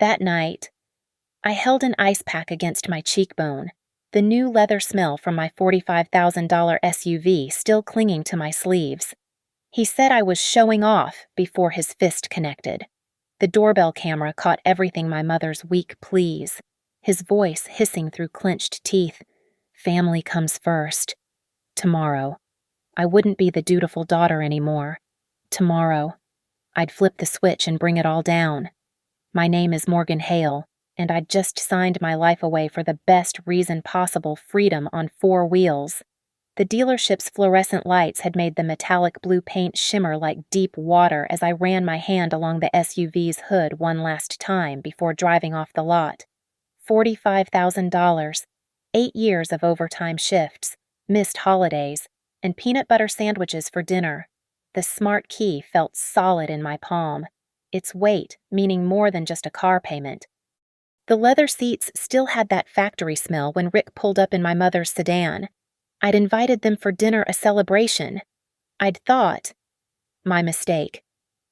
That night, I held an ice pack against my cheekbone, the new leather smell from my $45,000 SUV still clinging to my sleeves. He said I was showing off before his fist connected. The doorbell camera caught everything my mother's weak pleas, his voice hissing through clenched teeth. Family comes first. Tomorrow. I wouldn't be the dutiful daughter anymore. Tomorrow. I'd flip the switch and bring it all down. My name is Morgan Hale, and I'd just signed my life away for the best reason possible: freedom on 4 wheels. The dealership's fluorescent lights had made the metallic blue paint shimmer like deep water as I ran my hand along the SUV's hood one last time before driving off the lot. $45,000, 8 years of overtime shifts, missed holidays, and peanut butter sandwiches for dinner. The smart key felt solid in my palm, its weight meaning more than just a car payment. The leather seats still had that factory smell when Rick pulled up in my mother's sedan. I'd invited them for dinner, a celebration. I'd thought. My mistake.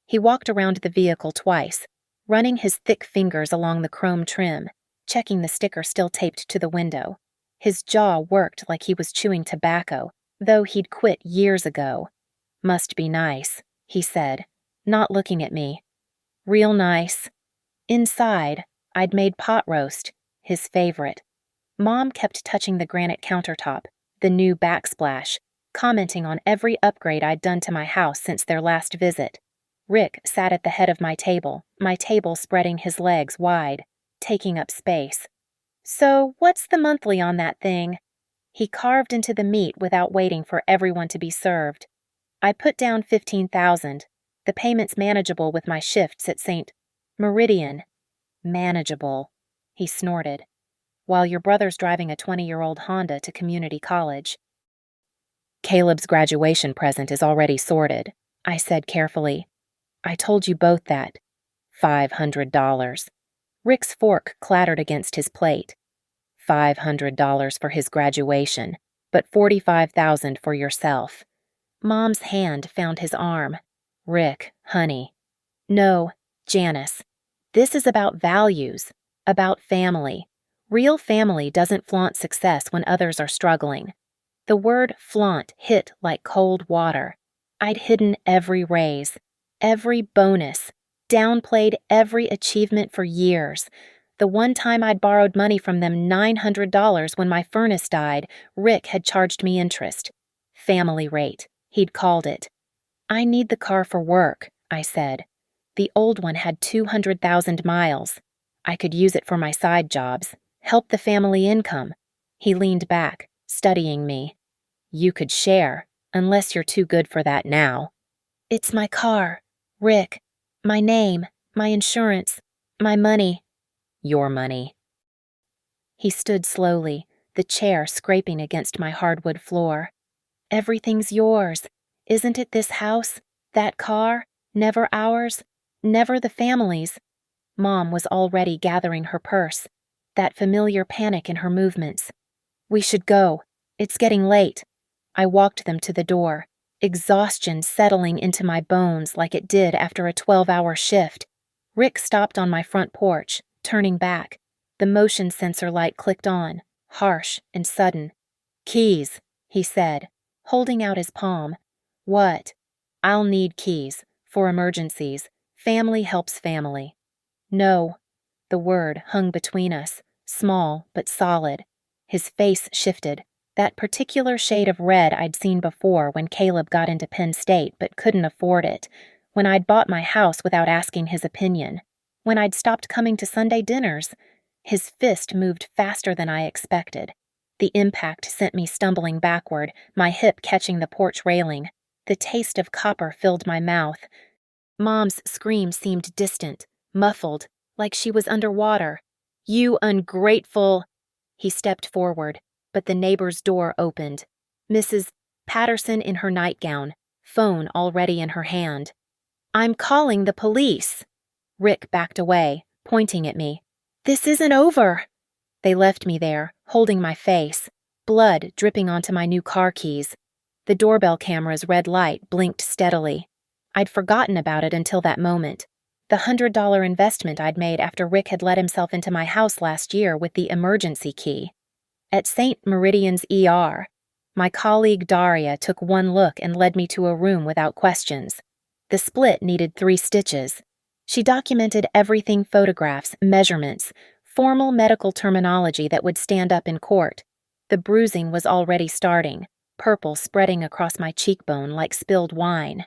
He walked around the vehicle twice, running his thick fingers along the chrome trim, checking the sticker still taped to the window. His jaw worked like he was chewing tobacco, though he'd quit years ago. Must be nice, he said, not looking at me. Real nice. Inside, I'd made pot roast, his favorite. Mom kept touching the granite countertop, the new backsplash, commenting on every upgrade I'd done to my house since their last visit. Rick sat at the head of my table spreading his legs wide, taking up space. So, what's the monthly on that thing? He carved into the meat without waiting for everyone to be served. I put down $15,000. The payment's manageable with my shifts at St. Meridian. Manageable, he snorted, while your brother's driving a 20-year-old Honda to community college. Caleb's graduation present is already sorted, I said carefully. I told you both that. $500. Rick's fork clattered against his plate. $500 for his graduation, but $45,000 for yourself. Mom's hand found his arm. Rick, honey. No, Janice. This is about values, about family. Real family doesn't flaunt success when others are struggling. The word flaunt hit like cold water. I'd hidden every raise, every bonus, downplayed every achievement for years. The one time I'd borrowed money from them $900 when my furnace died, Rick had charged me interest. Family rate, he'd called it. I need the car for work, I said. The old one had 200,000 miles. I could use it for my side jobs, help the family income. He leaned back, studying me. You could share, unless you're too good for that now. It's my car, Rick. My name, my insurance, my money. Your money. He stood slowly, the chair scraping against my hardwood floor. Everything's yours. Isn't it this house, that car, never ours, never the family's? Mom was already gathering her purse, that familiar panic in her movements. We should go. It's getting late. I walked them to the door, exhaustion settling into my bones like it did after a 12-hour shift. Rick stopped on my front porch, turning back. The motion sensor light clicked on, harsh and sudden. Keys, he said, holding out his palm. What? I'll need keys, for emergencies. Family helps family. No. The word hung between us, small but solid. His face shifted, that particular shade of red I'd seen before when Caleb got into Penn State but couldn't afford it, when I'd bought my house without asking his opinion, when I'd stopped coming to Sunday dinners. His fist moved faster than I expected. The impact sent me stumbling backward, my hip catching the porch railing. The taste of copper filled my mouth. Mom's scream seemed distant, muffled, like she was underwater. You ungrateful... He stepped forward, but the neighbor's door opened. Mrs. Patterson in her nightgown, phone already in her hand. I'm calling the police. Rick backed away, pointing at me. This isn't over. They left me there, holding my face, blood dripping onto my new car keys. The doorbell camera's red light blinked steadily. I'd forgotten about it until that moment. The $100 investment I'd made after Rick had let himself into my house last year with the emergency key. At St. Meridian's ER, my colleague Daria took one look and led me to a room without questions. The split needed 3 stitches. She documented everything: photographs, measurements, formal medical terminology that would stand up in court. The bruising was already starting, purple spreading across my cheekbone like spilled wine.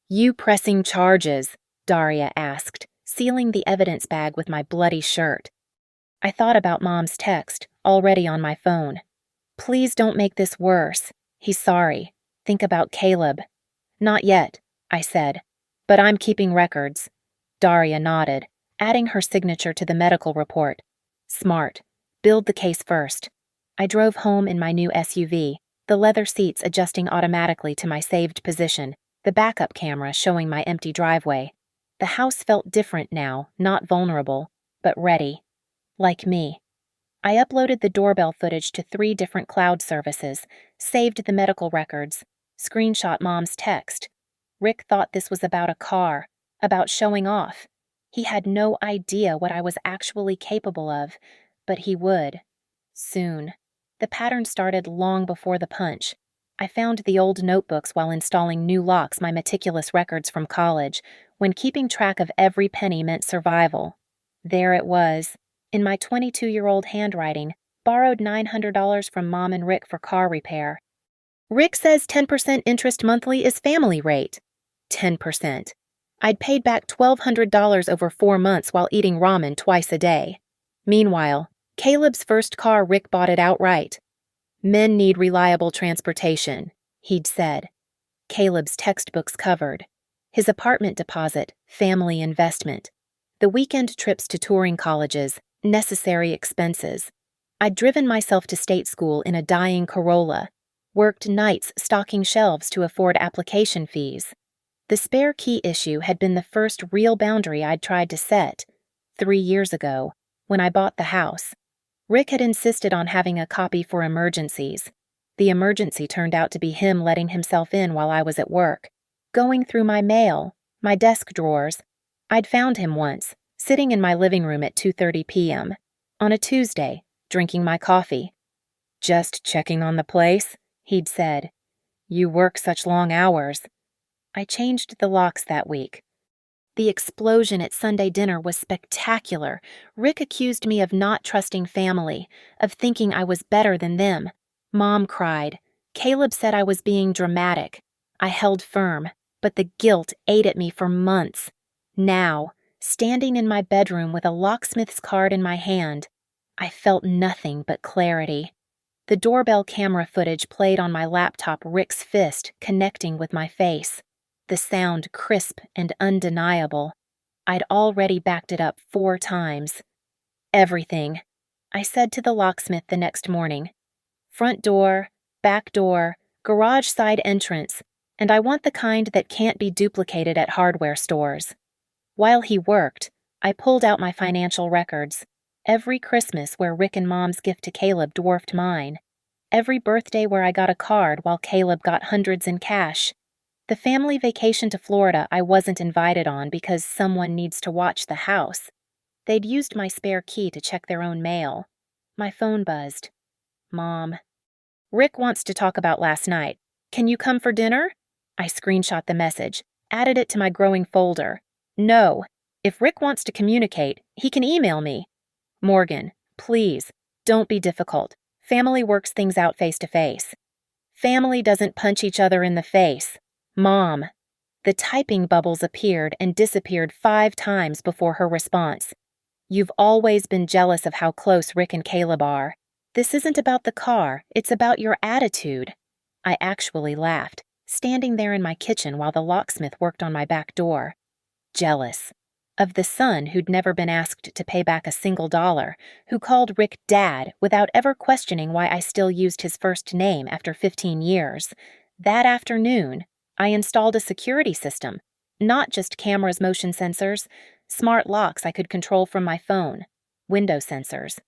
"You pressing charges?" Daria asked, sealing the evidence bag with my bloody shirt. I thought about Mom's text, already on my phone. "Please don't make this worse. He's sorry. Think about Caleb." "Not yet," I said, "but I'm keeping records." Daria nodded, adding her signature to the medical report. "Smart. Build the case first." I drove home in my new SUV, the leather seats adjusting automatically to my saved position, the backup camera showing my empty driveway. The house felt different now, not vulnerable, but ready. Like me. I uploaded the doorbell footage to 3 different cloud services, saved the medical records, screenshot Mom's text. Rick thought this was about a car, about showing off. He had no idea what I was actually capable of, but he would. Soon. The pattern started long before the punch. I found the old notebooks while installing new locks, my meticulous records from college, when keeping track of every penny meant survival. There it was, in my 22-year-old handwriting, borrowed $900 from Mom and Rick for car repair. Rick says 10% interest monthly is family rate. 10%. I'd paid back $1,200 over 4 months while eating ramen twice a day. Meanwhile, Caleb's first car, Rick bought it outright. "Men need reliable transportation," he'd said. Caleb's textbooks covered. His apartment deposit, family investment. The weekend trips to touring colleges, necessary expenses. I'd driven myself to state school in a dying Corolla, worked nights stocking shelves to afford application fees. The spare key issue had been the first real boundary I'd tried to set, 3 years ago, when I bought the house. Rick had insisted on having a copy for emergencies. The emergency turned out to be him letting himself in while I was at work, going through my mail, my desk drawers. I'd found him once, sitting in my living room at 2:30 p.m., on a Tuesday, drinking my coffee. "Just checking on the place," he'd said. "You work such long hours." I changed the locks that week. The explosion at Sunday dinner was spectacular. Rick accused me of not trusting family, of thinking I was better than them. Mom cried. Caleb said I was being dramatic. I held firm, but the guilt ate at me for months. Now, standing in my bedroom with a locksmith's card in my hand, I felt nothing but clarity. The doorbell camera footage played on my laptop, Rick's fist connecting with my face. The sound crisp and undeniable. I'd already backed it up 4 times. "Everything," I said to the locksmith the next morning. "Front door, back door, garage side entrance, and I want the kind that can't be duplicated at hardware stores." While he worked, I pulled out my financial records. Every Christmas where Rick and Mom's gift to Caleb dwarfed mine. Every birthday where I got a card while Caleb got hundreds in cash. The family vacation to Florida I wasn't invited on because someone needs to watch the house. They'd used my spare key to check their own mail. My phone buzzed. Mom. "Rick wants to talk about last night. Can you come for dinner?" I screenshot the message, added it to my growing folder. "No. If Rick wants to communicate, he can email me." "Morgan, please, don't be difficult. Family works things out face to face." "Family doesn't punch each other in the face. Mom." The typing bubbles appeared and disappeared 5 times before her response. "You've always been jealous of how close Rick and Caleb are. This isn't about the car, it's about your attitude." I actually laughed, standing there in my kitchen while the locksmith worked on my back door. Jealous. Of the son who'd never been asked to pay back a single dollar, who called Rick Dad without ever questioning why I still used his first name after 15 years. That afternoon, I installed a security system, not just cameras, motion sensors, smart locks I could control from my phone, window sensors.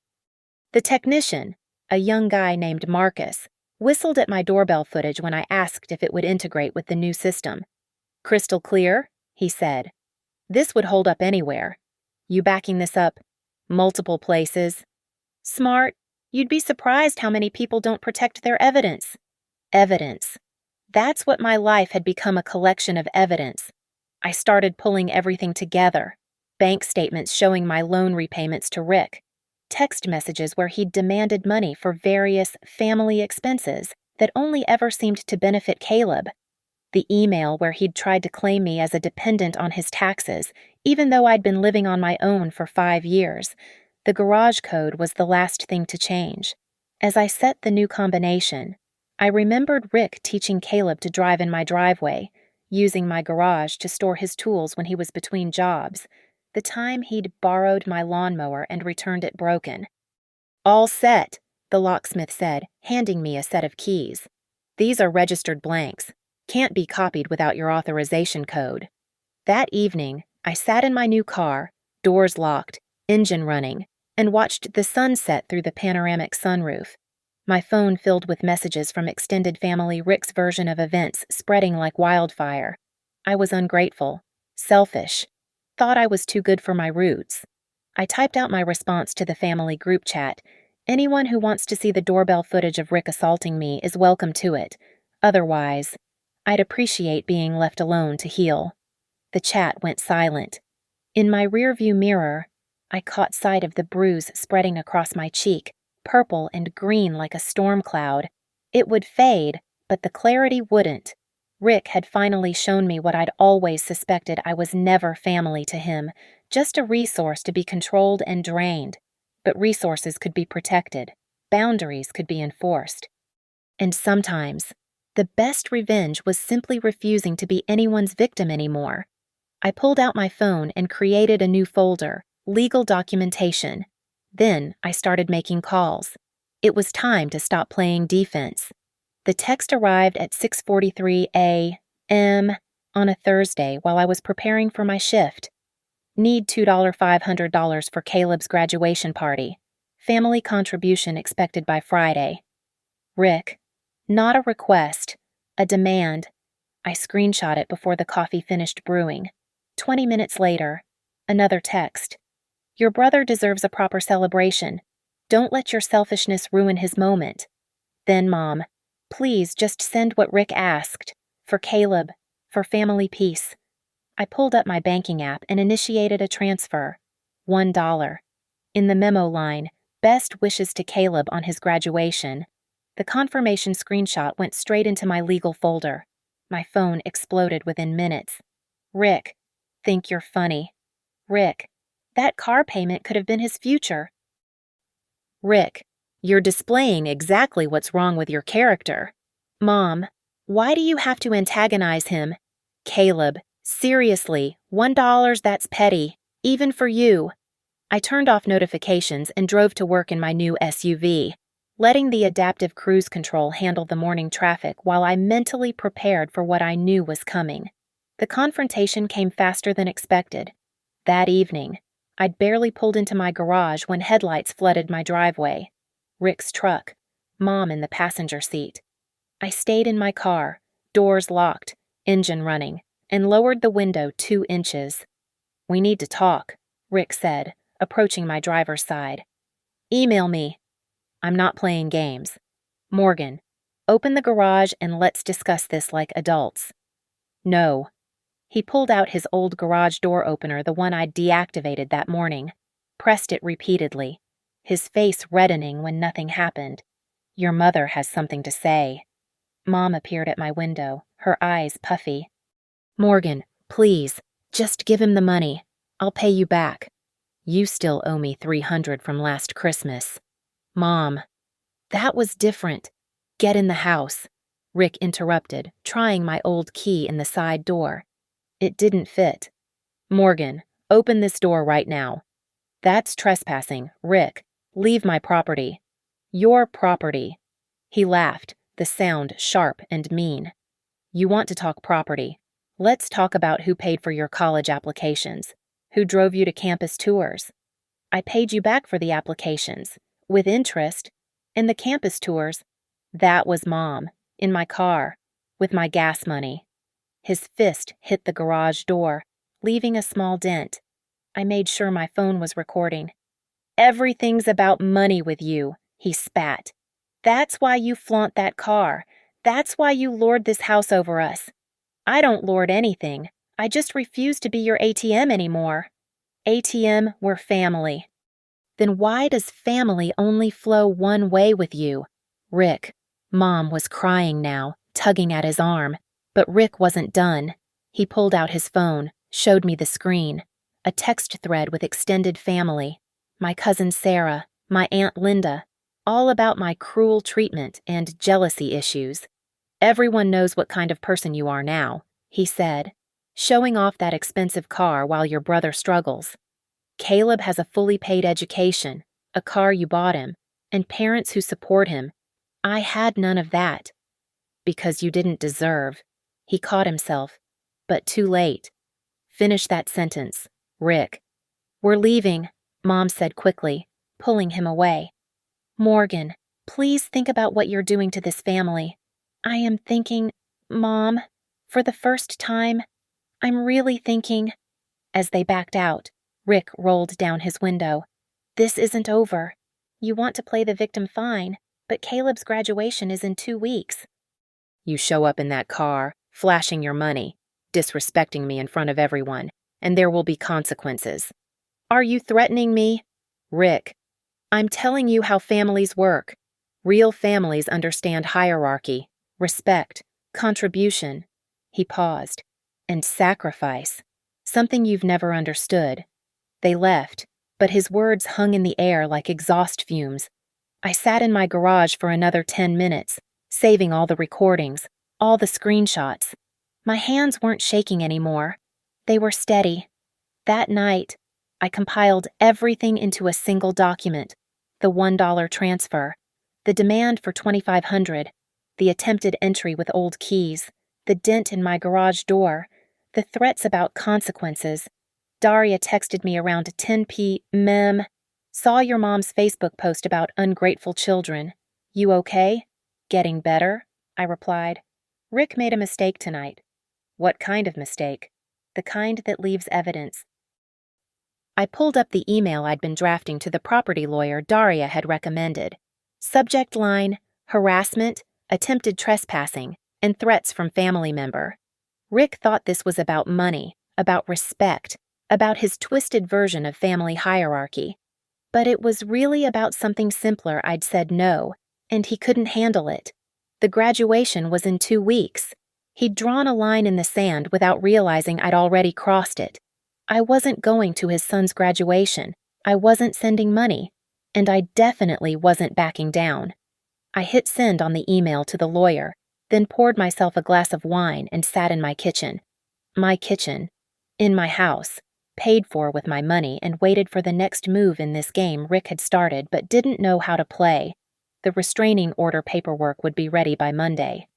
The technician, a young guy named Marcus, whistled at my doorbell footage when I asked if it would integrate with the new system. "Crystal clear," he said. This would hold up anywhere. You backing this up multiple places? Smart. You'd be surprised how many people don't protect their evidence. Evidence. That's what my life had become, a collection of evidence. I started pulling everything together. Bank statements showing my loan repayments to Rick. Text messages where he'd demanded money for various family expenses that only ever seemed to benefit Caleb. The email where he'd tried to claim me as a dependent on his taxes, even though I'd been living on my own for 5 years. The garage code was the last thing to change. As I set the new combination, I remembered Rick teaching Caleb to drive in my driveway, using my garage to store his tools when he was between jobs, the time he'd borrowed my lawnmower and returned it broken. All set, the locksmith said, handing me a set of keys. These are registered blanks. Can't be copied without your authorization code. That evening, I sat in my new car, doors locked, engine running, and watched the sun set through the panoramic sunroof. My phone filled with messages from extended family, Rick's version of events spreading like wildfire. I was ungrateful, selfish, thought I was too good for my roots. I typed out my response to the family group chat. Anyone who wants to see the doorbell footage of Rick assaulting me is welcome to it. Otherwise, I'd appreciate being left alone to heal. The chat went silent. In my rearview mirror, I caught sight of the bruise spreading across my cheek, purple and green like a storm cloud. It would fade, but the clarity wouldn't. Rick had finally shown me what I'd always suspected. I was never family to him, just a resource to be controlled and drained. But resources could be protected, boundaries could be enforced. And sometimes, the best revenge was simply refusing to be anyone's victim anymore. I pulled out my phone and created a new folder, legal documentation. Then I started making calls. It was time to stop playing defense. The text arrived at 6:43 a.m. on a Thursday while I was preparing for my shift. Need $500 for Caleb's graduation party. Family contribution expected by Friday. Rick. Not a request, a demand. I screenshot it before the coffee finished brewing. 20 minutes later, another text. Your brother deserves a proper celebration. Don't let your selfishness ruin his moment. Then, Mom, please just send what Rick asked. For Caleb, for family peace. I pulled up my banking app and initiated a transfer. $1. In the memo line, best wishes to Caleb on his graduation. The confirmation screenshot went straight into my legal folder. My phone exploded within minutes. Rick, think you're funny. Rick, that car payment could have been his future. Rick, you're displaying exactly what's wrong with your character. Mom, why do you have to antagonize him? Caleb, seriously, $1, that's petty, even for you. I turned off notifications and drove to work in my new SUV, letting the adaptive cruise control handle the morning traffic while I mentally prepared for what I knew was coming. The confrontation came faster than expected. That evening, I'd barely pulled into my garage when headlights flooded my driveway. Rick's truck, Mom in the passenger seat. I stayed in my car, doors locked, engine running, and lowered the window 2 inches. We need to talk, Rick said, approaching my driver's side. Email me. I'm not playing games. Morgan, open the garage and let's discuss this like adults. No. He pulled out his old garage door opener, the one I'd deactivated that morning, pressed it repeatedly, his face reddening when nothing happened. Your mother has something to say. Mom appeared at my window, her eyes puffy. Morgan, please, just give him the money. I'll pay you back. You still owe me $300 from last Christmas. Mom, that was different. Get in the house, Rick interrupted, trying my old key in the side door. It didn't fit. Morgan, open this door right now. That's trespassing, Rick. Leave my property. Your property. He laughed, the sound sharp and mean. You want to talk property? Let's talk about who paid for your college applications, who drove you to campus tours. I paid you back for the applications, with interest, and the campus tours. That was Mom, in my car, with my gas money. His fist hit the garage door. leaving a small dent. I made sure my phone was recording. "Everything's about money with you," he spat. "That's why you flaunt that car. That's why you lord this house over us." "I don't lord anything. I just refuse to be your ATM anymore." "ATM, we're family." "Then why does family only flow one way with you?" "Rick." Mom was crying now, tugging at his arm. But Rick wasn't done. He pulled out his phone, showed me the screen. A text thread with extended family. My cousin Sarah, my Aunt Linda, all about my cruel treatment and jealousy issues. "Everyone knows what kind of person you are now," he said, "showing off that expensive car while your brother struggles. Caleb has a fully paid education, a car you bought him, and parents who support him. I had none of that." "Because you didn't deserve." He caught himself, but too late. "Finish that sentence, Rick." "We're leaving," Mom said quickly, pulling him away. "Morgan, please think about what you're doing to this family." "I am thinking, Mom, for the first time, I'm really thinking." As they backed out, Rick rolled down his window. "This isn't over. You want to play the victim fine, but Caleb's graduation is in 2 weeks. You show up in that car, flashing your money, disrespecting me in front of everyone, and there will be consequences." "Are you threatening me?" "Rick, I'm telling you how families work. Real families understand hierarchy, respect, contribution." He paused. "And sacrifice. Something you've never understood." They left, but his words hung in the air like exhaust fumes. I sat in my garage for another 10 minutes, saving all the recordings, all the screenshots. My hands weren't shaking anymore. They were steady. That night, I compiled everything into a single document: the $1 transfer, the demand for $2,500, the attempted entry with old keys, the dent in my garage door, the threats about consequences. Daria texted me around 10 p.m. "Saw your mom's Facebook post about ungrateful children. You okay?" "Getting better," I replied. "Rick made a mistake tonight." "What kind of mistake?" "The kind that leaves evidence." I pulled up the email I'd been drafting to the property lawyer Daria had recommended. Subject line: harassment, attempted trespassing, and threats from family member. Rick thought this was about money, about respect, about his twisted version of family hierarchy. But it was really about something simpler. I'd said no, and he couldn't handle it. The graduation was in 2 weeks. He'd drawn a line in the sand without realizing I'd already crossed it. I wasn't going to his son's graduation. I wasn't sending money. And I definitely wasn't backing down. I hit send on the email to the lawyer, then poured myself a glass of wine and sat in my kitchen. My kitchen. In my house. Paid for with my money, and waited for the next move in this game Rick had started but didn't know how to play. The restraining order paperwork would be ready by Monday.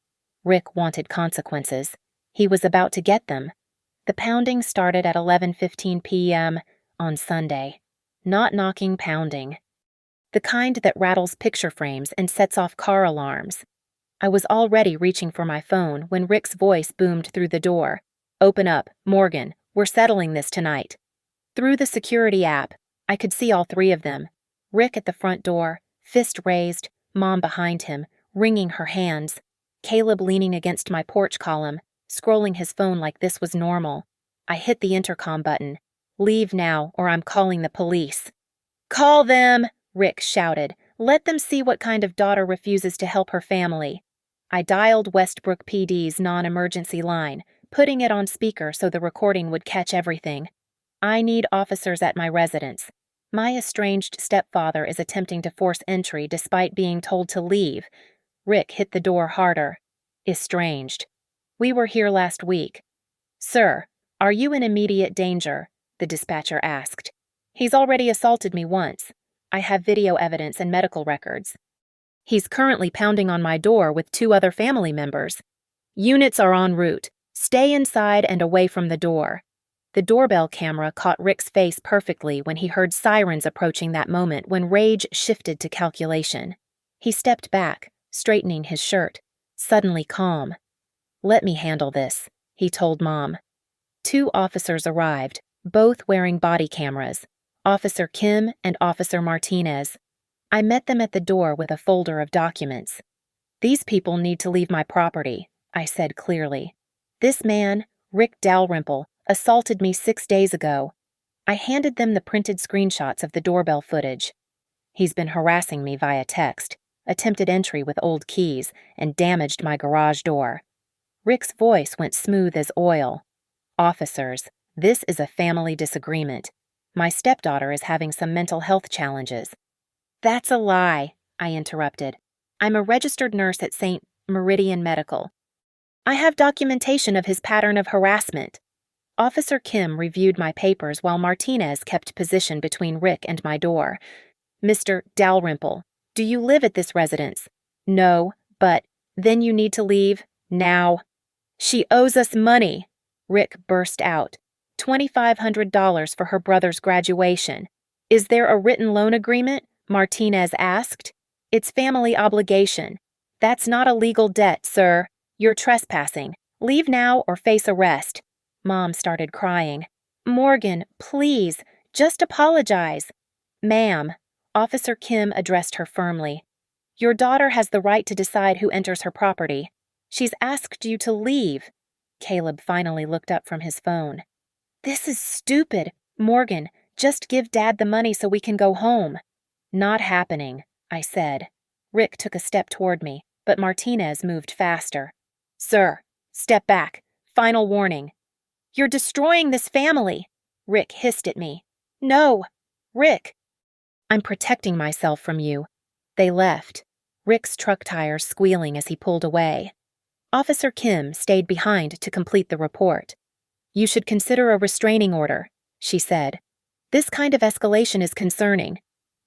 Rick wanted consequences. He was about to get them. The pounding started at 11:15 p.m. on Sunday. Not knocking pounding. The kind that rattles picture frames and sets off car alarms. I was already reaching for my phone when Rick's voice boomed through the door. "Open up, Morgan. We're settling this tonight." Through the security app, I could see all 3 of them. Rick at the front door, fist raised, Mom behind him, wringing her hands. Caleb leaning against my porch column, scrolling his phone like this was normal. I hit the intercom button. "Leave now, or I'm calling the police." "Call them!" Rick shouted. "Let them see what kind of daughter refuses to help her family." I dialed Westbrook PD's non-emergency line, putting it on speaker so the recording would catch everything. "I need officers at my residence. My estranged stepfather is attempting to force entry despite being told to leave." Rick hit the door harder. "Estranged. We were here last week." "Sir, are you in immediate danger?" the dispatcher asked. "He's already assaulted me once. I have video evidence and medical records. He's currently pounding on my door with 2 other family members. Units are en route. Stay inside and away from the door." The doorbell camera caught Rick's face perfectly when he heard sirens approaching, that moment when rage shifted to calculation. He stepped back, straightening his shirt, suddenly calm. "Let me handle this," he told Mom. 2 officers arrived, both wearing body cameras, Officer Kim and Officer Martinez. I met them at the door with a folder of documents. "These people need to leave my property," I said clearly. "This man, Rick Dalrymple, assaulted me 6 days ago." I handed them the printed screenshots of the doorbell footage. "He's been harassing me via text, attempted entry with old keys, and damaged my garage door." Rick's voice went smooth as oil. "Officers, this is a family disagreement. My stepdaughter is having some mental health challenges." "That's a lie," I interrupted. "I'm a registered nurse at St. Meridian Medical. I have documentation of his pattern of harassment." Officer Kim reviewed my papers while Martinez kept position between Rick and my door. "Mr. Dalrymple, do you live at this residence?" "No, but then you need to leave now." "She owes us money," Rick burst out. $2,500 for her brother's graduation. "Is there a written loan agreement?" Martinez asked. "It's family obligation." "That's not a legal debt, sir. You're trespassing. Leave now or face arrest." Mom started crying. "Morgan, please, just apologize." "Ma'am," Officer Kim addressed her firmly, "your daughter has the right to decide who enters her property. She's asked you to leave." Caleb finally looked up from his phone. "This is stupid. Morgan, just give Dad the money so we can go home." "Not happening," I said. Rick took a step toward me, but Martinez moved faster. "Sir, step back. Final warning." "You're destroying this family," Rick hissed at me. "No, Rick." "I'm protecting myself from you." They left, Rick's truck tires squealing as he pulled away. Officer Kim stayed behind to complete the report. "You should consider a restraining order," she said. "This kind of escalation is concerning."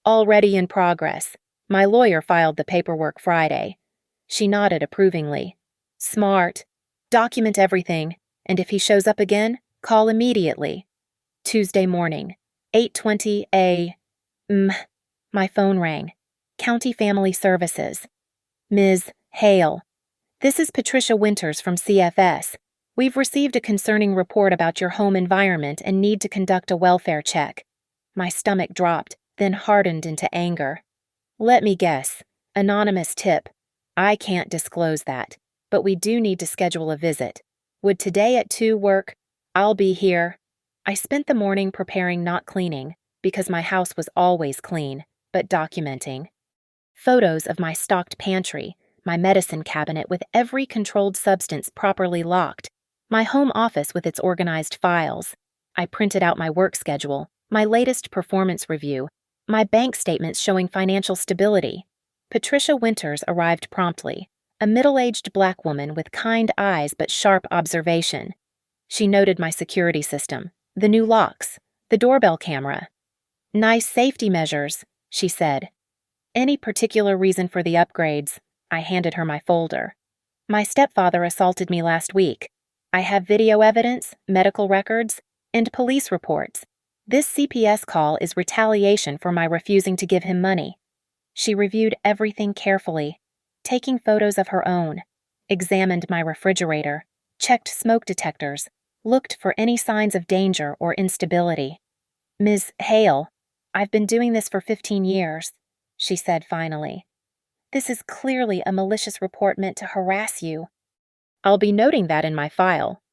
"Already in progress. My lawyer filed the paperwork Friday." She nodded approvingly. "Smart. Document everything, and if he shows up again, call immediately." Tuesday morning, 8:20 a.m. My phone rang. County Family Services. "Ms. Hale, this is Patricia Winters from CFS. We've received a concerning report about your home environment and need to conduct a welfare check." My stomach dropped, then hardened into anger. "Let me guess. Anonymous tip. I can't disclose that, but we do need to schedule a visit. Would today at 2 work? I'll be here." I spent the morning preparing, not cleaning, because my house was always clean, but documenting. Photos of my stocked pantry, my medicine cabinet with every controlled substance properly locked, my home office with its organized files. I printed out my work schedule, my latest performance review, my bank statements showing financial stability. Patricia Winters arrived promptly, a middle-aged black woman with kind eyes but sharp observation. She noted my security system, the new locks, the doorbell camera. "Nice safety measures," she said. "Any particular reason for the upgrades?" I handed her my folder. "My stepfather assaulted me last week. I have video evidence, medical records, and police reports. This CPS call is retaliation for my refusing to give him money." She reviewed everything carefully, taking photos of her own, examined my refrigerator, checked smoke detectors, looked for any signs of danger or instability. "Ms. Hale, I've been doing this for 15 years, she said finally. "This is clearly a malicious report meant to harass you." "I'll be noting that in my file."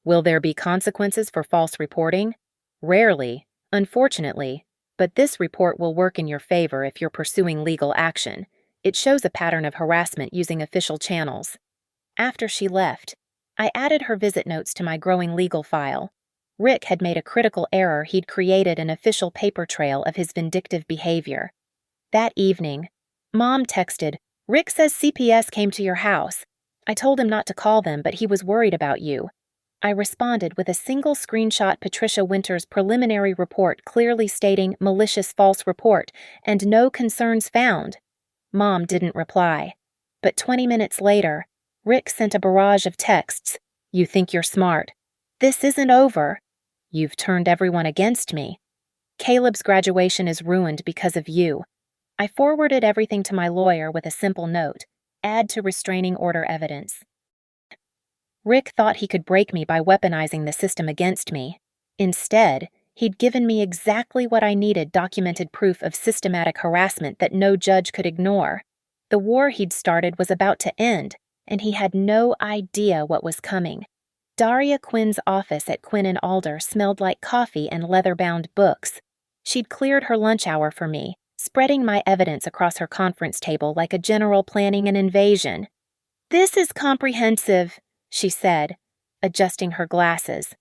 "Will there be consequences for false reporting?" "Rarely, unfortunately, but this report will work in your favor if you're pursuing legal action. It shows a pattern of harassment using official channels." After she left, I added her visit notes to my growing legal file. Rick had made a critical error. He'd created an official paper trail of his vindictive behavior. That evening, Mom texted, "Rick says CPS came to your house. I told him not to call them, but he was worried about you." I responded with a single screenshot Patricia Winters' preliminary report clearly stating malicious false report and no concerns found. Mom didn't reply. But 20 minutes later, Rick sent a barrage of texts. "You think you're smart. This isn't over. You've turned everyone against me. Caleb's graduation is ruined because of you." I forwarded everything to my lawyer with a simple note: add to restraining order evidence. Rick thought he could break me by weaponizing the system against me. Instead, he'd given me exactly what I needed: documented proof of systematic harassment that no judge could ignore. The war he'd started was about to end, and he had no idea what was coming. Daria Quinn's office at Quinn and Alder smelled like coffee and leather-bound books. She'd cleared her lunch hour for me, spreading my evidence across her conference table like a general planning an invasion. "This is comprehensive," she said, adjusting her glasses.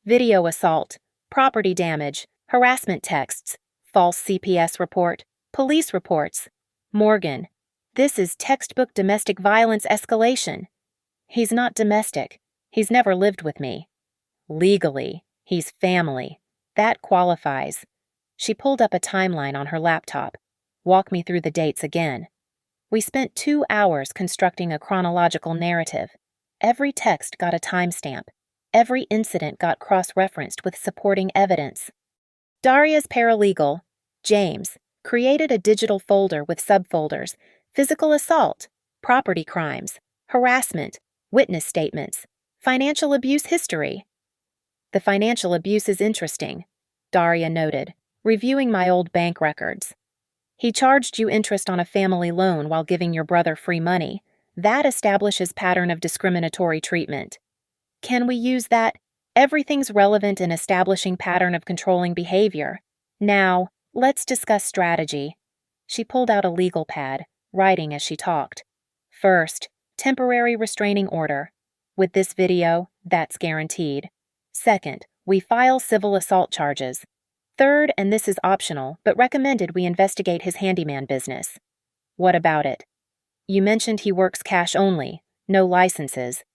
"Video assault, property damage, harassment texts, false CPS report, police reports. Morgan, this is textbook domestic violence escalation." "He's not domestic. He's never lived with me." "Legally, he's family. That qualifies." She pulled up a timeline on her laptop. "Walk me through the dates again." We spent 2 hours constructing a chronological narrative. Every text got a timestamp. Every incident got cross-referenced with supporting evidence. Daria's paralegal, James, created a digital folder with subfolders: physical assault, property crimes, harassment, witness statements, financial abuse history. "The financial abuse is interesting," Daria noted, reviewing my old bank records. "He charged you interest on a family loan while giving your brother free money. That establishes pattern of discriminatory treatment." "Can we use that? Everything's relevant in establishing pattern of controlling behavior. Now, let's discuss strategy." She pulled out a legal pad, writing as she talked. "First, temporary restraining order. With this video, that's guaranteed. Second, we file civil assault charges. Third, and this is optional, but recommended, we investigate his handyman business." "What about it?" "You mentioned he works cash only, no licenses.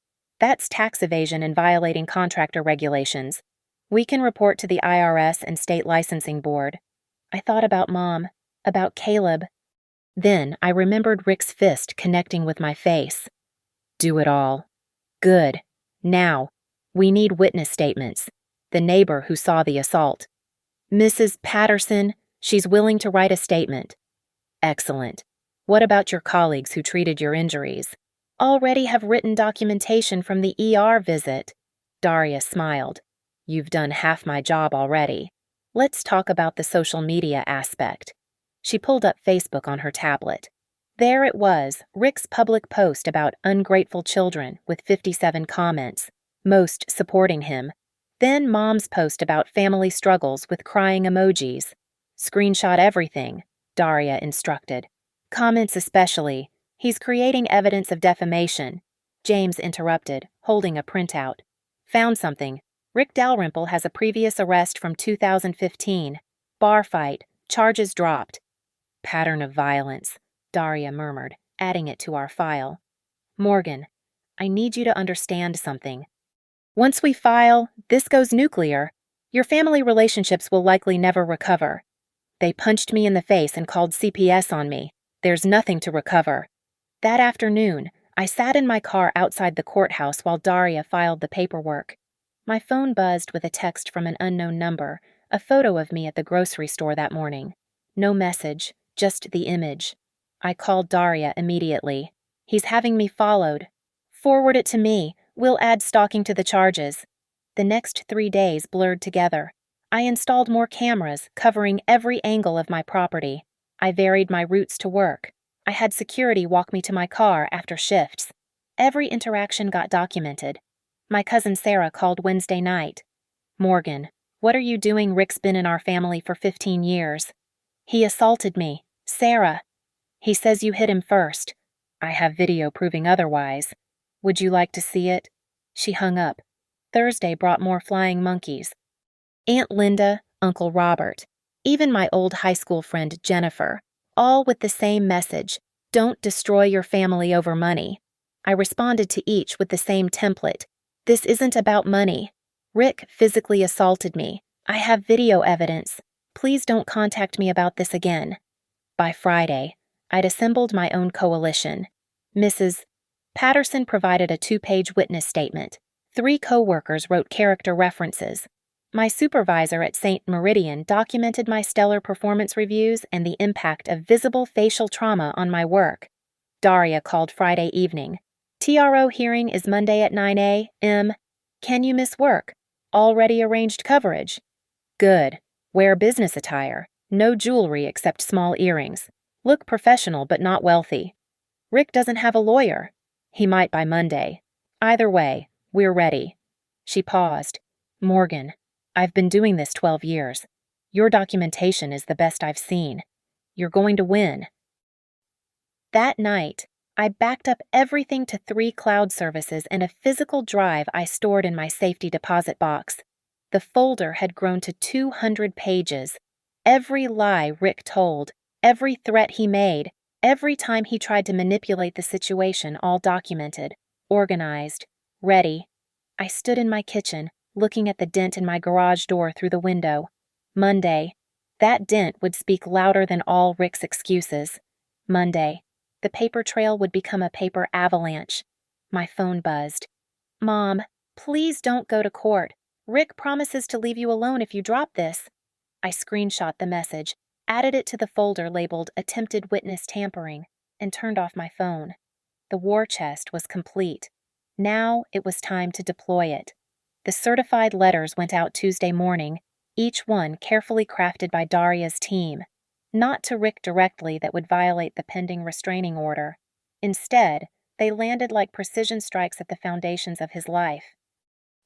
That's tax evasion and violating contractor regulations. We can report to the IRS and state licensing board." I thought about Mom, about Caleb. Then I remembered Rick's fist connecting with my face. "Do it all." "Good. Now, we need witness statements. The neighbor who saw the assault." "Mrs. Patterson, she's willing to write a statement." "Excellent. What about your colleagues who treated your injuries?" "Already have written documentation from the ER visit." Daria smiled. "You've done half my job already. Let's talk about the social media aspect." She pulled up Facebook on her tablet. There it was, Rick's public post about ungrateful children with 57 comments, most supporting him. Then Mom's post about family struggles with crying emojis. "Screenshot everything," Daria instructed. "Comments especially. He's creating evidence of defamation." James interrupted, holding a printout. "Found something. Rick Dalrymple has a previous arrest from 2015. Bar fight. Charges dropped." "Pattern of violence," Daria murmured, adding it to our file. "Morgan, I need you to understand something. Once we file, this goes nuclear. Your family relationships will likely never recover. They punched me in the face and called CPS on me. There's nothing to recover." That afternoon, I sat in my car outside the courthouse while Daria filed the paperwork. My phone buzzed with a text from an unknown number, a photo of me at the grocery store that morning. No message, just the image. I called Daria immediately. "He's having me followed." "Forward it to me. We'll add stalking to the charges." The next 3 days blurred together. I installed more cameras, covering every angle of my property. I varied my routes to work. I had security walk me to my car after shifts. Every interaction got documented. My cousin Sarah called Wednesday night. "Morgan, what are you doing? Rick's been in our family for 15 years. He assaulted me. Sarah. He says you hit him first. I have video proving otherwise. Would you like to see it?" She hung up. Thursday brought more flying monkeys. Aunt Linda, Uncle Robert, even my old high school friend Jennifer, all with the same message: "Don't destroy your family over money." I responded to each with the same template: "This isn't about money. Rick physically assaulted me. I have video evidence. Please don't contact me about this again." By Friday, I'd assembled my own coalition. Mrs. Patterson provided a 2-page witness statement. 3 co-workers wrote character references. My supervisor at St. Meridian documented my stellar performance reviews and the impact of visible facial trauma on my work. Daria called Friday evening. TRO hearing is Monday at 9 a.m. Can you miss work? Already arranged coverage. Good. Wear business attire. No jewelry except small earrings. Look professional but not wealthy. Rick doesn't have a lawyer. He might by Monday. Either way, we're ready. She paused. Morgan, I've been doing this 12 years. Your documentation is the best I've seen. You're going to win. That night, I backed up everything to 3 cloud services and a physical drive I stored in my safety deposit box. The folder had grown to 200 pages. Every lie Rick told, every threat he made, every time he tried to manipulate the situation, all documented, organized, ready. I stood in my kitchen, looking at the dent in my garage door through the window. Monday. That dent would speak louder than all Rick's excuses. Monday. The paper trail would become a paper avalanche. My phone buzzed. Mom, please don't go to court. Rick promises to leave you alone if you drop this. I screenshot the message, added it to the folder labeled Attempted Witness Tampering, and turned off my phone. The war chest was complete. Now it was time to deploy it. The certified letters went out Tuesday morning, each one carefully crafted by Daria's team. Not to Rick directly, that would violate the pending restraining order. Instead, they landed like precision strikes at the foundations of his life.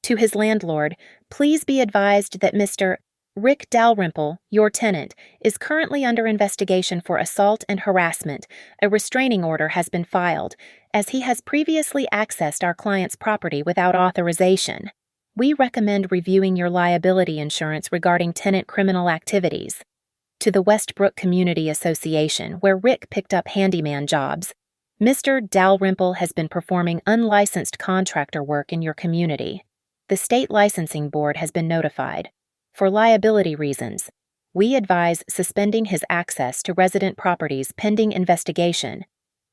To his landlord, please be advised that Mr. Rick Dalrymple, your tenant, is currently under investigation for assault and harassment. A restraining order has been filed, as he has previously accessed our client's property without authorization. We recommend reviewing your liability insurance regarding tenant criminal activities. To the Westbrook Community Association, where Rick picked up handyman jobs, Mr. Dalrymple has been performing unlicensed contractor work in your community. The state licensing board has been notified. For liability reasons, we advise suspending his access to resident properties pending investigation.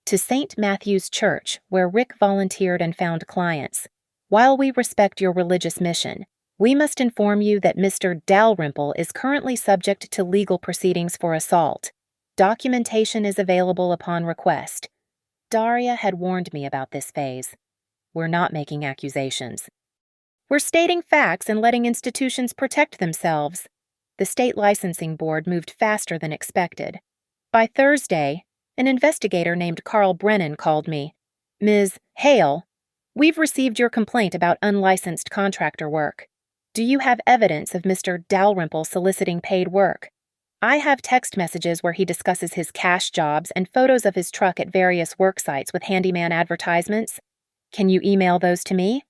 To St. Matthew's Church, where Rick volunteered and found clients. While we respect your religious mission, we must inform you that Mr. Dalrymple is currently subject to legal proceedings for assault. Documentation is available upon request. Daria had warned me about this phase. We're not making accusations. We're stating facts and letting institutions protect themselves. The state licensing board moved faster than expected. By Thursday, an investigator named Carl Brennan called me. Ms. Hale, we've received your complaint about unlicensed contractor work. Do you have evidence of Mr. Dalrymple soliciting paid work? I have text messages where he discusses his cash jobs and photos of his truck at various work sites with handyman advertisements. Can you email those to me?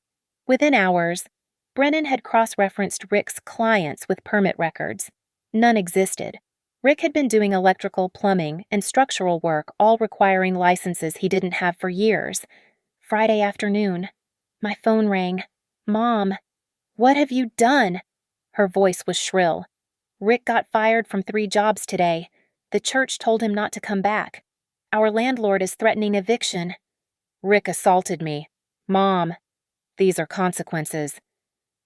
Within hours, Brennan had cross-referenced Rick's clients with permit records. None existed. Rick had been doing electrical, plumbing, and structural work, all requiring licenses he didn't have for years. Friday afternoon, my phone rang. Mom, what have you done? Her voice was shrill. Rick got fired from 3 jobs today. The church told him not to come back. Our landlord is threatening eviction. Rick assaulted me. Mom, these are consequences.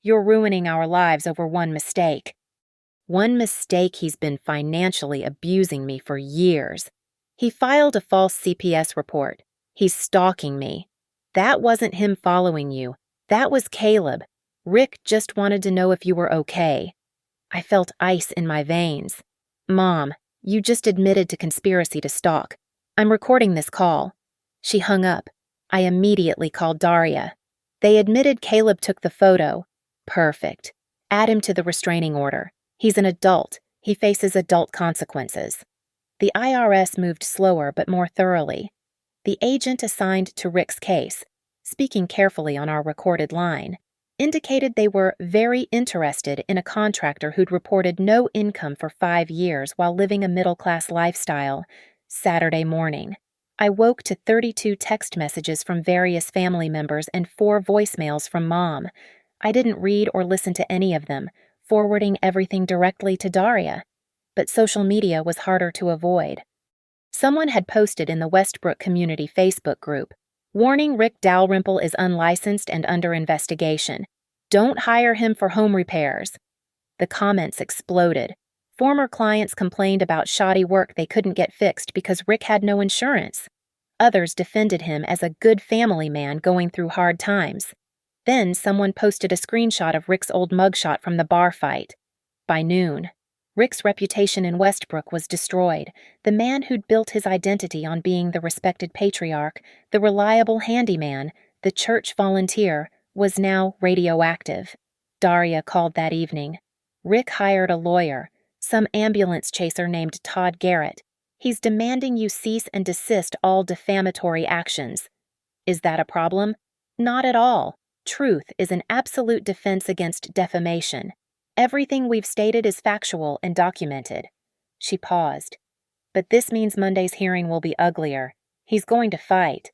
You're ruining our lives over one mistake. One mistake. He's been financially abusing me for years. He filed a false CPS report. He's stalking me. That wasn't him following you. That was Caleb. Rick just wanted to know if you were okay. I felt ice in my veins. Mom, you just admitted to conspiracy to stalk. I'm recording this call. She hung up. I immediately called Daria. They admitted Caleb took the photo. Perfect. Add him to the restraining order. He's an adult. He faces adult consequences. The IRS moved slower but more thoroughly. The agent assigned to Rick's case, speaking carefully on our recorded line, indicated they were very interested in a contractor who'd reported no income for 5 years while living a middle-class lifestyle. Saturday morning, I woke to 32 text messages from various family members and 4 voicemails from Mom. I didn't read or listen to any of them, forwarding everything directly to Daria. But social media was harder to avoid. Someone had posted in the Westbrook Community Facebook group, warning Rick Dalrymple is unlicensed and under investigation. Don't hire him for home repairs. The comments exploded. Former clients complained about shoddy work they couldn't get fixed because Rick had no insurance. Others defended him as a good family man going through hard times. Then someone posted a screenshot of Rick's old mugshot from the bar fight. By noon, Rick's reputation in Westbrook was destroyed. The man who'd built his identity on being the respected patriarch, the reliable handyman, the church volunteer, was now radioactive. Daria called that evening. Rick hired a lawyer, some ambulance chaser named Todd Garrett. He's demanding you cease and desist all defamatory actions. Is that a problem? Not at all. Truth is an absolute defense against defamation. Everything we've stated is factual and documented. She paused. But this means Monday's hearing will be uglier. He's going to fight.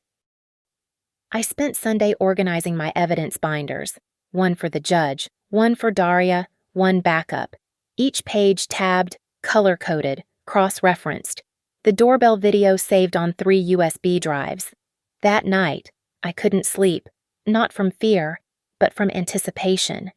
I spent Sunday organizing my evidence binders. One for the judge, one for Daria, one backup. Each page tabbed, color-coded, cross-referenced. The doorbell video saved on 3 USB drives. That night, I couldn't sleep, not from fear, but from anticipation.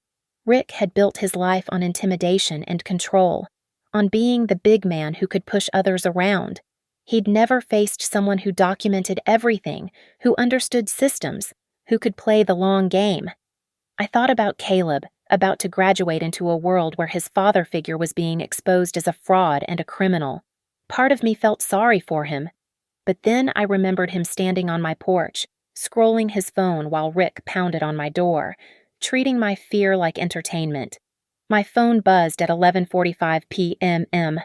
Rick had built his life on intimidation and control, on being the big man who could push others around. He'd never faced someone who documented everything, who understood systems, who could play the long game. I thought about Caleb, about to graduate into a world where his father figure was being exposed as a fraud and a criminal. Part of me felt sorry for him, but then I remembered him standing on my porch, scrolling his phone while Rick pounded on my door, treating my fear like entertainment. My phone buzzed at 11:45 p.m.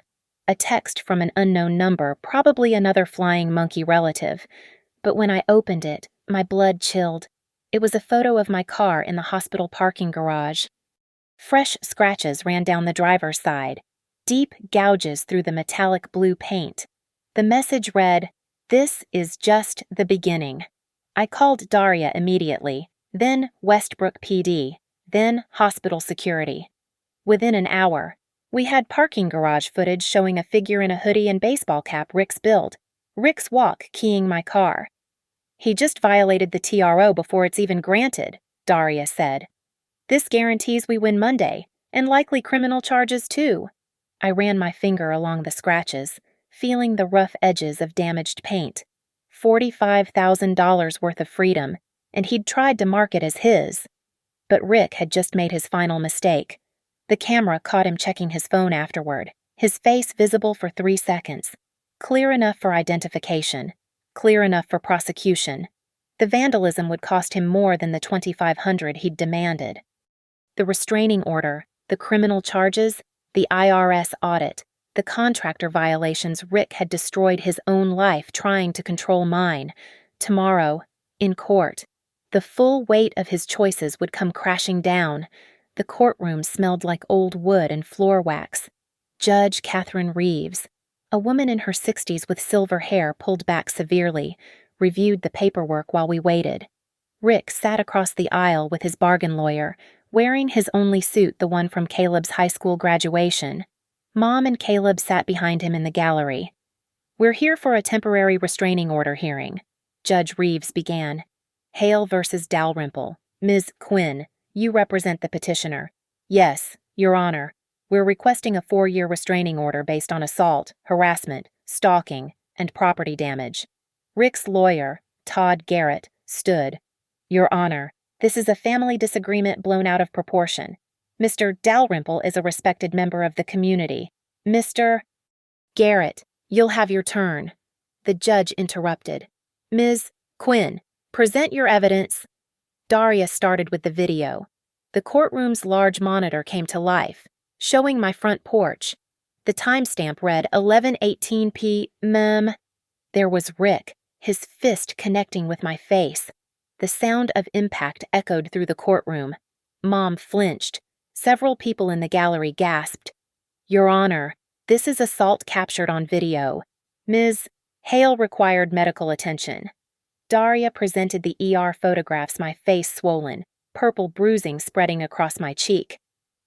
A text from an unknown number, probably another flying monkey relative. But when I opened it, my blood chilled. It was a photo of my car in the hospital parking garage. Fresh scratches ran down the driver's side, deep gouges through the metallic blue paint. The message read, "This is just the beginning." I called Daria immediately, then Westbrook PD, then hospital security. Within an hour, we had parking garage footage showing a figure in a hoodie and baseball cap Rick's build. Rick's walk keying my car. "He just violated the TRO before it's even granted," Daria said. "This guarantees we win Monday, and likely criminal charges too." I ran my finger along the scratches, feeling the rough edges of damaged paint. $45,000 worth of freedom, and he'd tried to mark it as his. But Rick had just made his final mistake. The camera caught him checking his phone afterward, his face visible for 3 seconds. Clear enough for identification, clear enough for prosecution. The vandalism would cost him more than the $2,500 he'd demanded. The restraining order, the criminal charges, the IRS audit, the contractor violations. Rick had destroyed his own life trying to control mine. Tomorrow, in court, the full weight of his choices would come crashing down. The courtroom smelled like old wood and floor wax. Judge Catherine Reeves, a woman in her 60s with silver hair pulled back severely, reviewed the paperwork while we waited. Rick sat across the aisle with his bargain lawyer, wearing his only suit, the one from Caleb's high school graduation. Mom and Caleb sat behind him in the gallery. "We're here for a temporary restraining order hearing," Judge Reeves began. "Hale versus Dalrymple. Ms. Quinn, you represent the petitioner." "Yes, Your Honor. We're requesting a 4-year restraining order based on assault, harassment, stalking, and property damage." Rick's lawyer, Todd Garrett, stood. "Your Honor, this is a family disagreement blown out of proportion. Mr. Dalrymple is a respected member of the community. Mr. Garrett, you'll have your turn." The judge interrupted. "Ms. Quinn, present your evidence." Daria started with the video. The courtroom's large monitor came to life, showing my front porch. The timestamp read 11:18 p.m. There was Rick, his fist connecting with my face. The sound of impact echoed through the courtroom. Mom flinched. Several people in the gallery gasped. "Your Honor, this is assault captured on video. Ms. Hale required medical attention." Daria presented the ER photographs, my face swollen, purple bruising spreading across my cheek.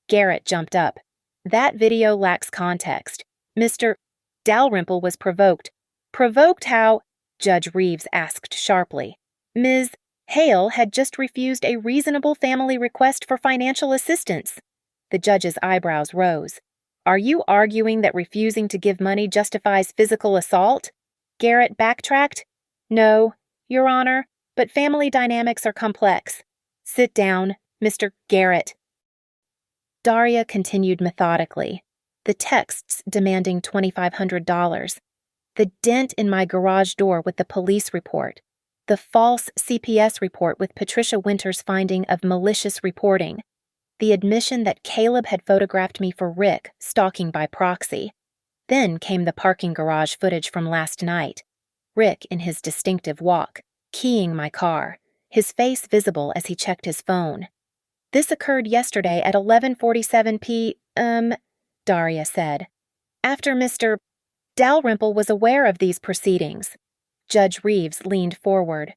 Garrett jumped up. "That video lacks context. Mr. Dalrymple was provoked." "Provoked how?" Judge Reeves asked sharply. "Ms. Hale had just refused a reasonable family request for financial assistance." The judge's eyebrows rose. "Are you arguing that refusing to give money justifies physical assault?" Garrett backtracked. No, Your Honor, but family dynamics are complex. Sit down, Mr. Garrett. Daria continued methodically, the texts demanding $2,500, the dent in my garage door with the police report, the false CPS report with Patricia Winter's finding of malicious reporting, the admission that Caleb had photographed me for Rick, stalking by proxy. Then came the parking garage footage from last night. Rick in his distinctive walk, keying my car, his face visible as he checked his phone. This occurred yesterday at 11:47 p.m., Daria said, after Mr. Dalrymple was aware of these proceedings. Judge Reeves leaned forward.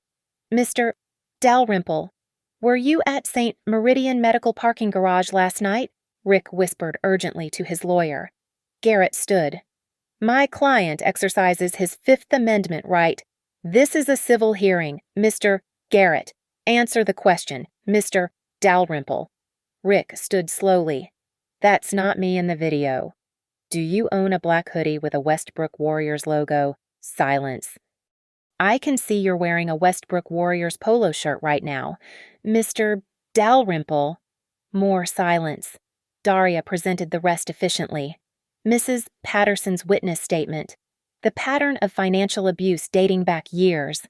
Mr. Dalrymple, were you at St. Meridian Medical Parking Garage last night? Rick whispered urgently to his lawyer. Garrett stood. My client exercises his Fifth Amendment right. This is a civil hearing, Mr. Garrett. Answer the question, Mr. Dalrymple. Rick stood slowly. That's not me in the video. Do you own a black hoodie with a Westbrook Warriors logo? Silence. I can see you're wearing a Westbrook Warriors polo shirt right now. Mr. Dalrymple. More silence. Daria presented the rest efficiently. Mrs. Patterson's witness statement. The pattern of financial abuse dating back years.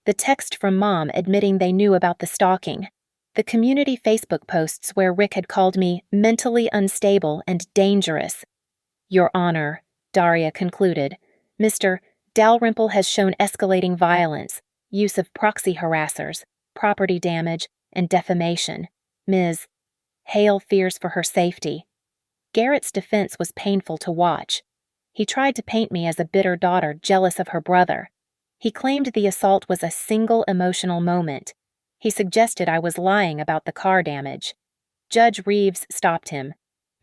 The text from Mom admitting they knew about the stalking. The community Facebook posts where Rick had called me mentally unstable and dangerous. Your Honor, Daria concluded, Mr. Dalrymple has shown escalating violence, use of proxy harassers, property damage, and defamation. Ms. Hale fears for her safety. Garrett's defense was painful to watch. He tried to paint me as a bitter daughter jealous of her brother. He claimed the assault was a single emotional moment. He suggested I was lying about the car damage. Judge Reeves stopped him.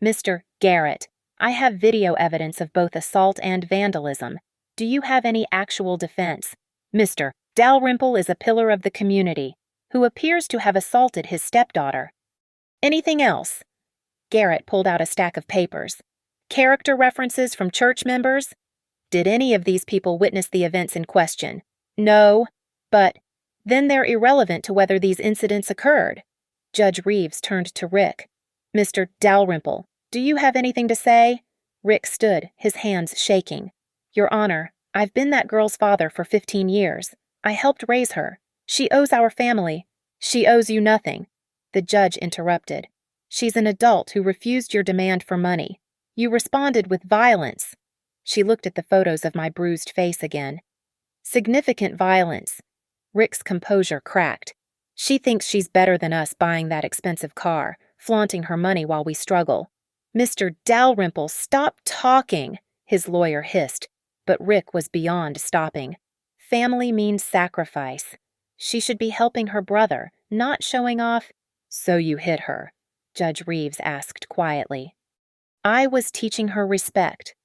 Mr. Garrett, I have video evidence of both assault and vandalism. Do you have any actual defense? Mr. Dalrymple is a pillar of the community, who appears to have assaulted his stepdaughter. Anything else? Garrett pulled out a stack of papers. Character references from church members? Did any of these people witness the events in question? No, but then they're irrelevant to whether these incidents occurred. Judge Reeves turned to Rick. Mr. Dalrymple, do you have anything to say? Rick stood, his hands shaking. Your Honor, I've been that girl's father for 15 years. I helped raise her. She owes our family. She owes you nothing. The judge interrupted. She's an adult who refused your demand for money. You responded with violence. She looked at the photos of my bruised face again. Significant violence. Rick's composure cracked. She thinks she's better than us buying that expensive car, flaunting her money while we struggle. Mr. Dalrymple, stop talking, his lawyer hissed, but Rick was beyond stopping. Family means sacrifice. She should be helping her brother, not showing off. So you hit her, Judge Reeves asked quietly. I was teaching her respect.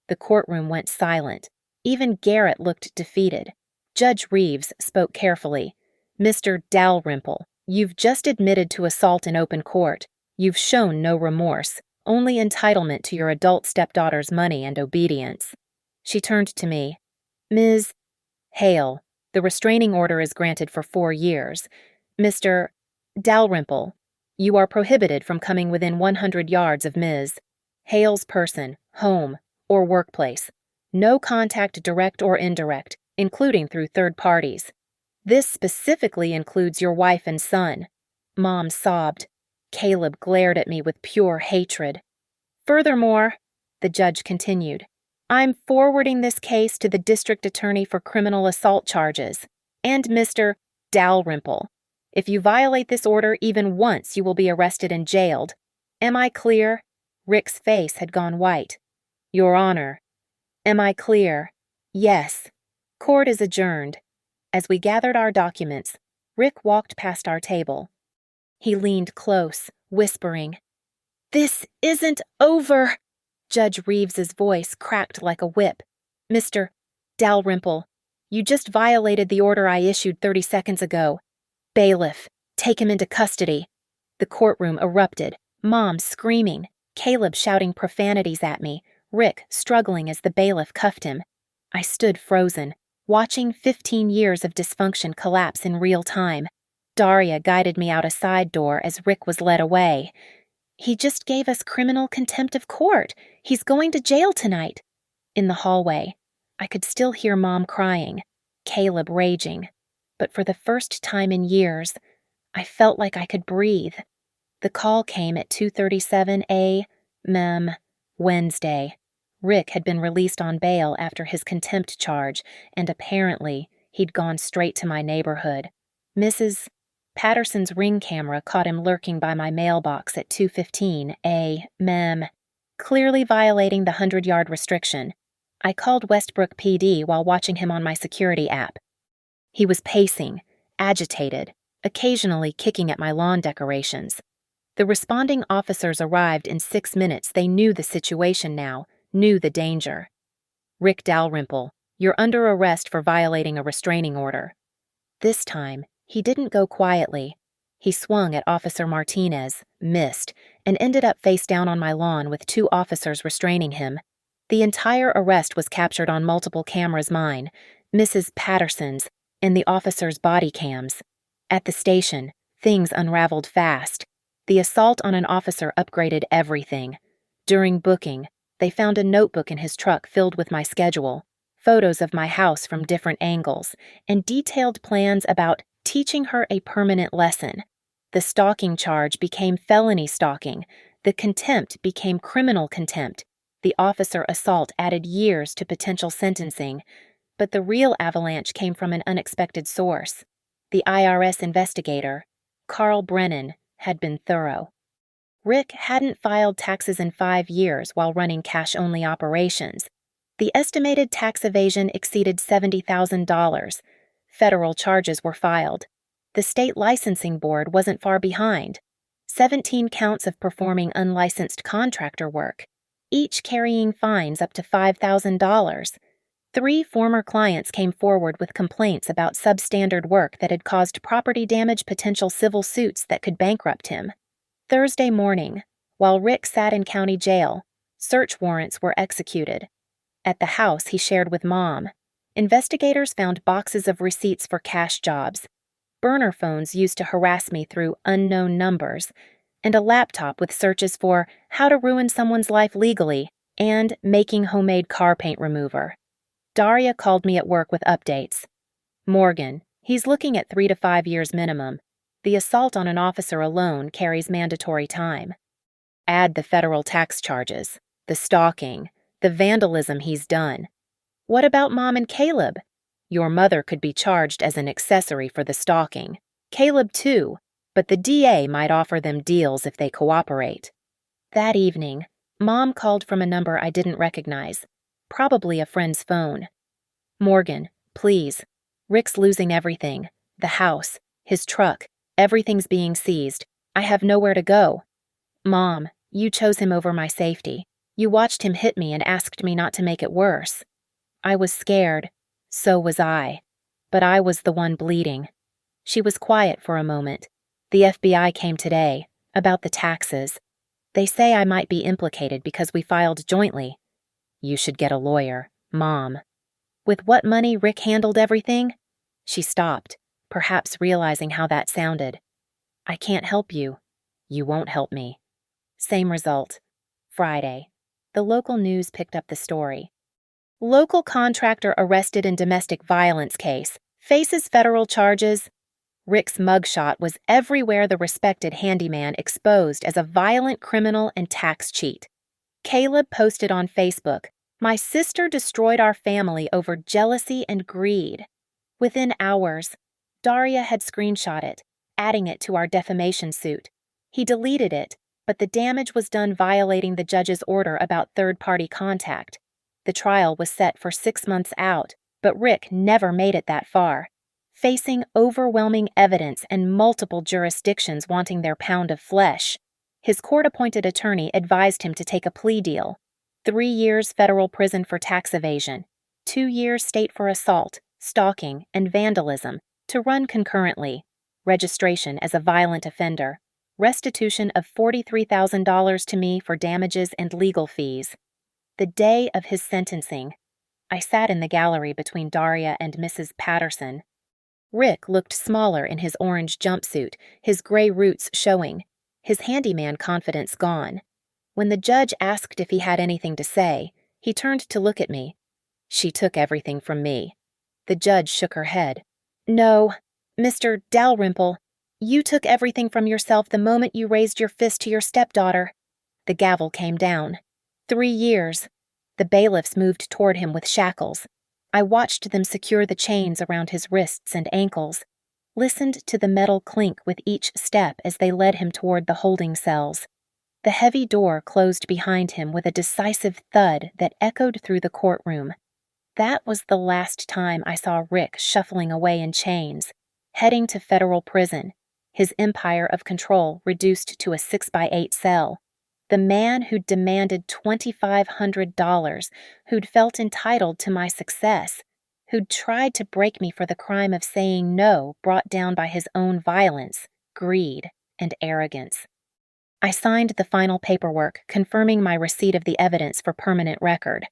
The courtroom went silent. Even Garrett looked defeated. Judge Reeves spoke carefully. Mr. Dalrymple, you've just admitted to assault in open court. You've shown no remorse, only entitlement to your adult stepdaughter's money and obedience. She turned to me. Ms. Hale, the restraining order is granted for 4 years. Mr. Dalrymple, you are prohibited from coming within 100 yards of Ms. Hale's person, home, or workplace. No contact, direct or indirect, including through third parties. This specifically includes your wife and son. Mom sobbed. Caleb glared at me with pure hatred. Furthermore, the judge continued, I'm forwarding this case to the district attorney for criminal assault charges, and Mr. Dalrymple. If you violate this order even once, you will be arrested and jailed. Am I clear? Rick's face had gone white. Your Honor. Am I clear? Yes. Court is adjourned. As we gathered our documents, Rick walked past our table. He leaned close, whispering, This isn't over! Judge Reeves's voice cracked like a whip. Mr. Dalrymple, you just violated the order I issued 30 seconds ago. Bailiff, take him into custody. The courtroom erupted, Mom screaming, Caleb shouting profanities at me, Rick struggling as the bailiff cuffed him. I stood frozen, watching 15 years of dysfunction collapse in real time. Daria guided me out a side door as Rick was led away. "He just gave us criminal contempt of court. He's going to jail tonight." In the hallway, I could still hear Mom crying, Caleb raging. But for the first time in years, I felt like I could breathe. The call came at 2:37 a.m. Wednesday. Rick had been released on bail after his contempt charge, and apparently he'd gone straight to my neighborhood. Mrs. Patterson's Ring camera caught him lurking by my mailbox at 2:15 a.m., clearly violating the 100-yard restriction. I called Westbrook PD while watching him on my security app. He was pacing, agitated, occasionally kicking at my lawn decorations. The responding officers arrived in 6 minutes. They knew the situation now, knew the danger. "Rick Dalrymple, you're under arrest for violating a restraining order." This time, he didn't go quietly. He swung at Officer Martinez, missed, and ended up face down on my lawn with 2 officers restraining him. The entire arrest was captured on multiple cameras, mine, Mrs. Patterson's, and the officers' body cams. At the station, things unraveled fast. The assault on an officer upgraded everything. During booking, they found a notebook in his truck filled with my schedule, photos of my house from different angles, and detailed plans about teaching her a permanent lesson. The stalking charge became felony stalking. The contempt became criminal contempt. The officer assault added years to potential sentencing. But the real avalanche came from an unexpected source. The IRS investigator, Carl Brennan, had been thorough. Rick hadn't filed taxes in 5 years while running cash-only operations. The estimated tax evasion exceeded $70,000. Federal charges were filed. The state licensing board wasn't far behind. 17 counts of performing unlicensed contractor work, each carrying fines up to $5,000. 3 former clients came forward with complaints about substandard work that had caused property damage, potential civil suits that could bankrupt him. Thursday morning, while Rick sat in county jail, search warrants were executed. At the house he shared with Mom, investigators found boxes of receipts for cash jobs, burner phones used to harass me through unknown numbers, and a laptop with searches for how to ruin someone's life legally and making homemade car paint remover. Daria called me at work with updates. "Morgan, he's looking at 3 to 5 years minimum. The assault on an officer alone carries mandatory time. Add the federal tax charges, the stalking, the vandalism he's done. What about Mom and Caleb? Your mother could be charged as an accessory for the stalking. Caleb too, but the DA might offer them deals if they cooperate." That evening, Mom called from a number I didn't recognize. Probably a friend's phone. "Morgan, please. Rick's losing everything. The house, his truck, everything's being seized. I have nowhere to go." "Mom, you chose him over my safety. You watched him hit me and asked me not to make it worse." I was scared. So was I. But I was the one bleeding. She was quiet for a moment. "The FBI came today, about the taxes. They say I might be implicated because we filed jointly." "You should get a lawyer, Mom." "With what money Rick handled everything?" She stopped, perhaps realizing how that sounded. "I can't help you." "You won't help me." Same result. Friday. The local news picked up the story. "Local contractor arrested in domestic violence case. Faces federal charges." Rick's mugshot was everywhere. The respected handyman exposed as a violent criminal and tax cheat. Caleb posted on Facebook, "My sister destroyed our family over jealousy and greed." Within hours, Daria had screenshot it, adding it to our defamation suit. He deleted it, but the damage was done violating the judge's order about third-party contact. The trial was set for 6 months out, but Rick never made it that far. Facing overwhelming evidence and multiple jurisdictions wanting their pound of flesh, his court-appointed attorney advised him to take a plea deal. 3 years federal prison for tax evasion, 2 years state for assault, stalking, and vandalism, to run concurrently, registration as a violent offender, restitution of $43,000 to me for damages and legal fees. The day of his sentencing, I sat in the gallery between Daria and Mrs. Patterson. Rick looked smaller in his orange jumpsuit, his gray roots showing, his handyman confidence gone. When the judge asked if he had anything to say, he turned to look at me. She took everything from me. The judge shook her head. No, Mr. Dalrymple, you took everything from yourself the moment you raised your fist to your stepdaughter. The gavel came down. 3 years. The bailiffs moved toward him with shackles. I watched them secure the chains around his wrists and ankles, listened to the metal clink with each step as they led him toward the holding cells. The heavy door closed behind him with a decisive thud that echoed through the courtroom. That was the last time I saw Rick shuffling away in chains, heading to federal prison, his empire of control reduced to a 6x8 cell. The man who'd demanded $2,500, who'd felt entitled to my success, who'd tried to break me for the crime of saying no, brought down by his own violence, greed, and arrogance. I signed the final paperwork confirming my receipt of the evidence for permanent record.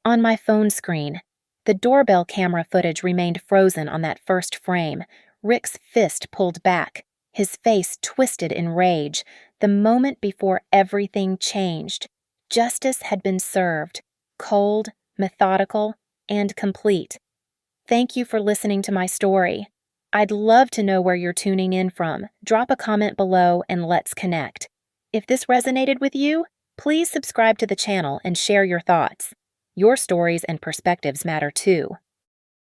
On my phone screen, the doorbell camera footage remained frozen on that first frame, Rick's fist pulled back, his face twisted in rage. The moment before everything changed, justice had been served, cold, methodical, and complete. Thank you for listening to my story. I'd love to know where you're tuning in from. Drop a comment below and let's connect. If this resonated with you, please subscribe to the channel and share your thoughts. Your stories and perspectives matter too.